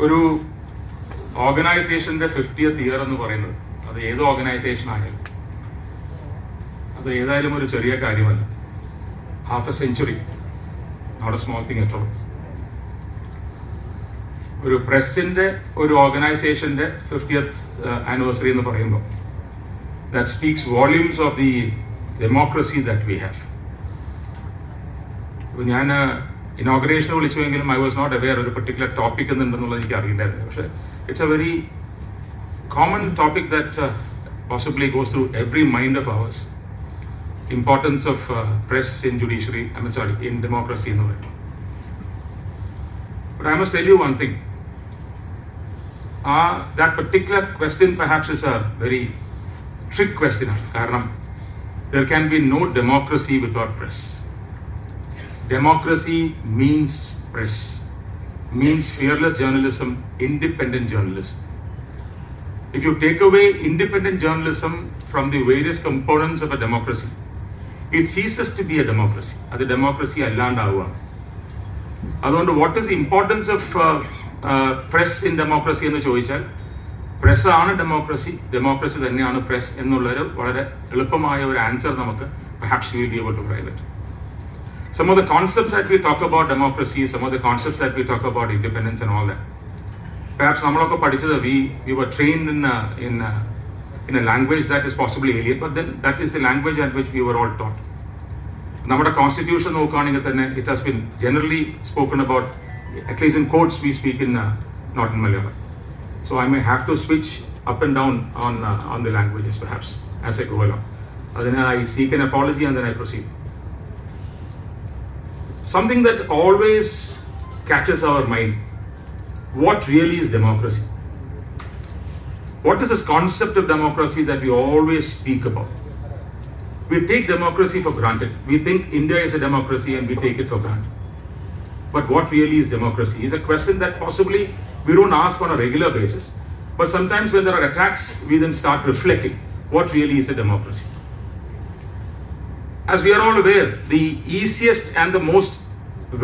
ഒരു ഓർഗനൈസേഷന്റെ 50th year എന്ന് പറയുന്നത് അത് ഏത് ഓർഗനൈസേഷൻ ആയാലും അത് ഏതായാലും ഒരു ചെറിയ കാര്യമല്ല. Half a century, not a small thing at all. ഒരു പ്രസിന്റെ ഒരു ഓർഗനൈസേഷന്റെ 50th ആനിവേഴ്സറി എന്ന് പറയുമ്പോൾ that speaks volumes of the democracy that we have. ഞാൻ ഇനോഗ്രേഷന് വിളിച്ചുവെങ്കിലും ഐ വാസ് നോട്ട് അവെയർ ഒരു പെർട്ടിക്കുലർ ടോപ്പിക് എന്നുണ്ടെന്നുള്ളത് എനിക്ക് അറിയില്ലായിരുന്നു. പക്ഷേ it's a very common topic that possibly goes through every mind of ours. Importance of press in judiciary, in democracy എന്ന് പറയും. But I must tell you one thing. That particular question perhaps is a very trick question. Karanam, there can be no democracy without press. Democracy means press, means fearless journalism, independent journalism. If you take away independent journalism from the various components of a democracy, it ceases to be a democracy. That democracy allandavuva. അതുകൊണ്ട് what is the importance of press in democracy എന്ന് ചോദിച്ചാൽ, press ആണ് democracy, democracy തന്നെയാണ് press എന്നുള്ളൊരു വളരെ എളുപ്പമായ ഒരു answer നമുക്ക് perhaps we will be able to provide it. Some of the concepts that we talk about democracy, some of the concepts that we talk about independence and all that, perhaps നമ്മളൊക്കെ പഠിച്ചത് we were trained in a language that is possibly alien, but then that is the language at which we were all taught. നമ്മുടെ constitution നോക്കുകയാണെങ്കിൽ തന്നെ it has been generally spoken about, at least in courts we speak in not in Malayalam. So I may have to switch up and down on the languages perhaps as a go along. അതിന് I seek an apology and then I proceed. Something that always catches our mind, what really is democracy? What is this concept of democracy that we always speak about? We take democracy for granted. We think India is a democracy and we take it for granted. But what really is democracy is a question that possibly we don't ask on a regular basis. But sometimes when there are attacks, we then start reflecting what really is a democracy. As we are all aware, the easiest and the most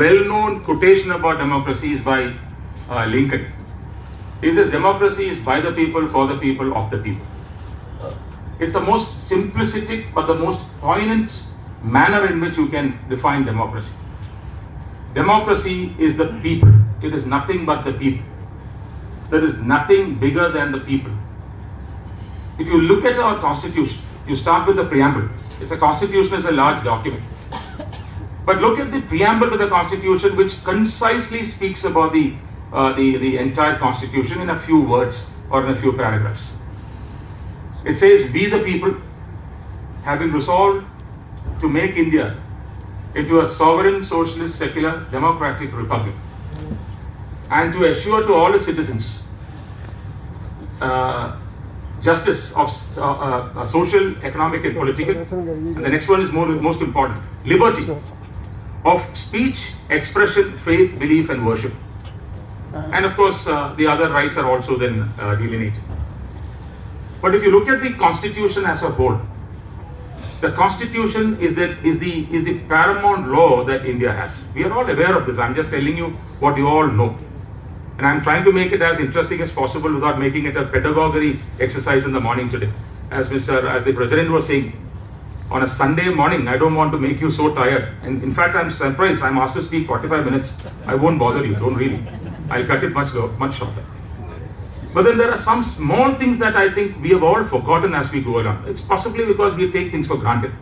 well-known quotation about democracy is by Lincoln. He says, democracy is by the people, for the people, of the people. It's the most simplistic but the most poignant manner in which you can define democracy. Democracy is the people. It is nothing but the people. There is nothing bigger than the people. If you look at our constitution, you start with the preamble. It's a constitution is a large document. But look at the preamble to the constitution, which concisely speaks about the entire constitution in a few words or in a few paragraphs. It says, we the people, having resolved to make India into a sovereign, socialist, secular, democratic republic, and to assure to all its citizens justice of social, economic and political, and the next one is most important, liberty of speech, expression, faith, belief and worship. And of course, the other rights are also then delineated. But if you look at the constitution as a whole, the constitution is the paramount law that India has. We are all aware of this. I'm just telling you what you all know. And I'm trying to make it as interesting as possible without making it a pedagogy exercise in the morning today. As the president was saying, on a Sunday morning, I don't want to make you so tired. And in fact, I'm surprised. I'm asked to speak 45 minutes. I won't bother you. Don't really. I'll cut it much shorter. But then there are some small things that I think we have all forgotten as we go along. It's possibly because we take things for granted.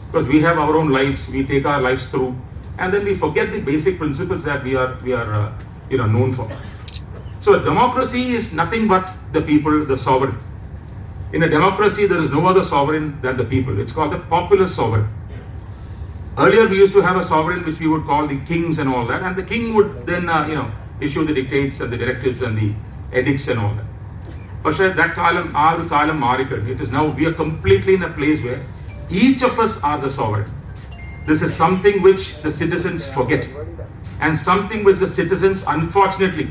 Because we have our own lives, we take our lives through, and then we forget the basic principles that we are known for. So democracy is nothing but the people, the sovereign. In a democracy, there is no other sovereign than the people. It's called the popular sovereign. Earlier, we used to have a sovereign which we would call the kings and all that, and the king would then issue the dictates and the directives and the edicts and all that. But that kalam marikad. It is now we are completely in a place where each of us are the sovereign. This is something which the citizens forget, and something which the citizens unfortunately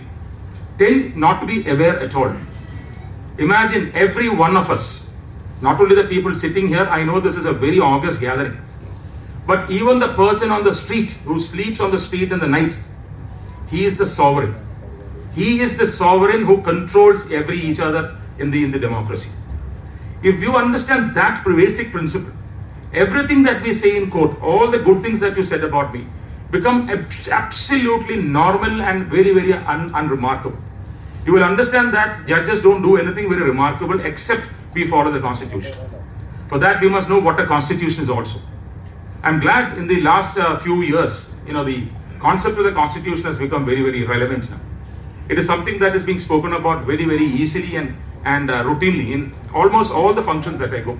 tend not to be aware at all. Imagine every one of us, not only the people sitting here, I know this is a very august gathering, But even the person on the street who sleeps on the street in the night, he is the sovereign. He is the sovereign who controls each other in the democracy. If you understand that basic principle, everything that we say in court, all the good things that you said about me, become absolutely normal and very, very unremarkable. You will understand that judges don't do anything very remarkable except we follow the constitution. For that, we must know what a constitution is also. I'm glad in the last few years, the concept of the constitution has become very, very relevant now. It is something that is being spoken about very, very easily and routinely in almost all the functions that I go.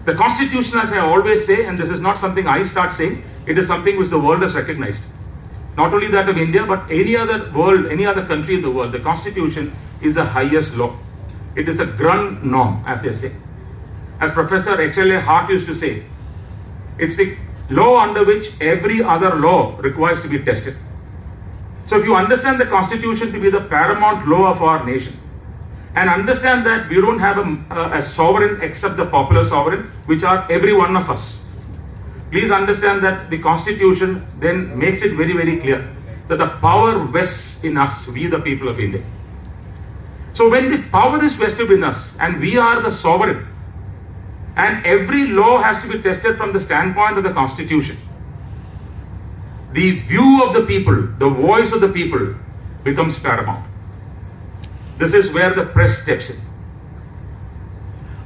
The constitution, as I always say, and this is not something I start saying, it is something which the world has recognized. Not only that of India, but any other world, any other country in the world, the constitution is the highest law. It is a grand norm, as they say. As Professor H.L.A. Hart used to say, it's the law under which every other law requires to be tested. So if you understand the constitution to be the paramount law of our nation, and understand that we don't have a sovereign except the popular sovereign, which are every one of us. Please understand that the constitution then makes it very, very clear that the power vests in us, we the people of India. So when the power is vested in us and we are the sovereign, and every law has to be tested from the standpoint of the constitution, the view of the people, the voice of the people becomes paramount. This is where the press steps in.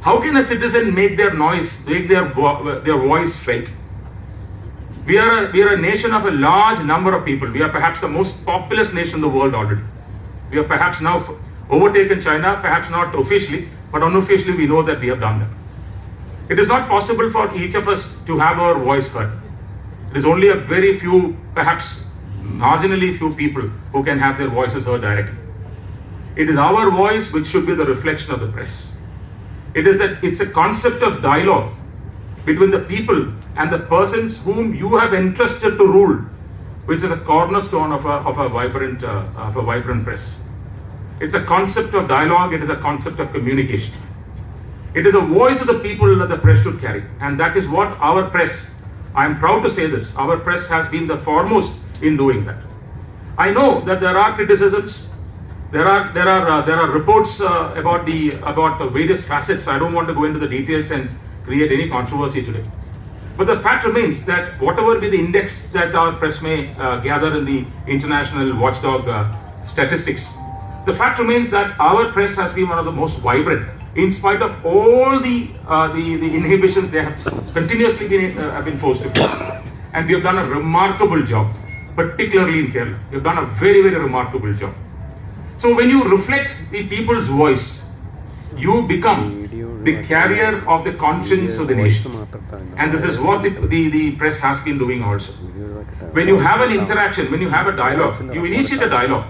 How can a citizen make their noise, make their voice felt? We are a nation of a large number of people. We are perhaps the most populous nation in the world already. We have perhaps now overtaken China, perhaps not officially, but unofficially we know that we have done that. It is not possible for each of us to have our voice heard. It is only a very few, perhaps marginally few people who can have their voices heard directly. It is our voice which should be the reflection of the press. It's a concept of dialogue between the people and the persons whom you have entrusted to rule, which is the cornerstone of a vibrant press. It's a concept of dialogue. It is a concept of communication. It is a voice of the people that the press should carry, and that is what our press, I am proud to say this, our press has been the foremost in doing that. I know that there are criticisms, there are reports about the various facets. I don't want to go into the details and create any controversy today. But the fact remains that whatever be the index that our press may gather in the international watchdog statistics, the fact remains that our press has been one of the most vibrant, in spite of all the inhibitions they have continuously been forced to face. And we have done a remarkable job, particularly in Kerala. We have done a very, very remarkable job. So when you reflect the people's voice, you become the carrier of the conscience of the nation. And this is what the press has been doing also. When you have an interaction, when you have a dialogue, you initiate a dialogue.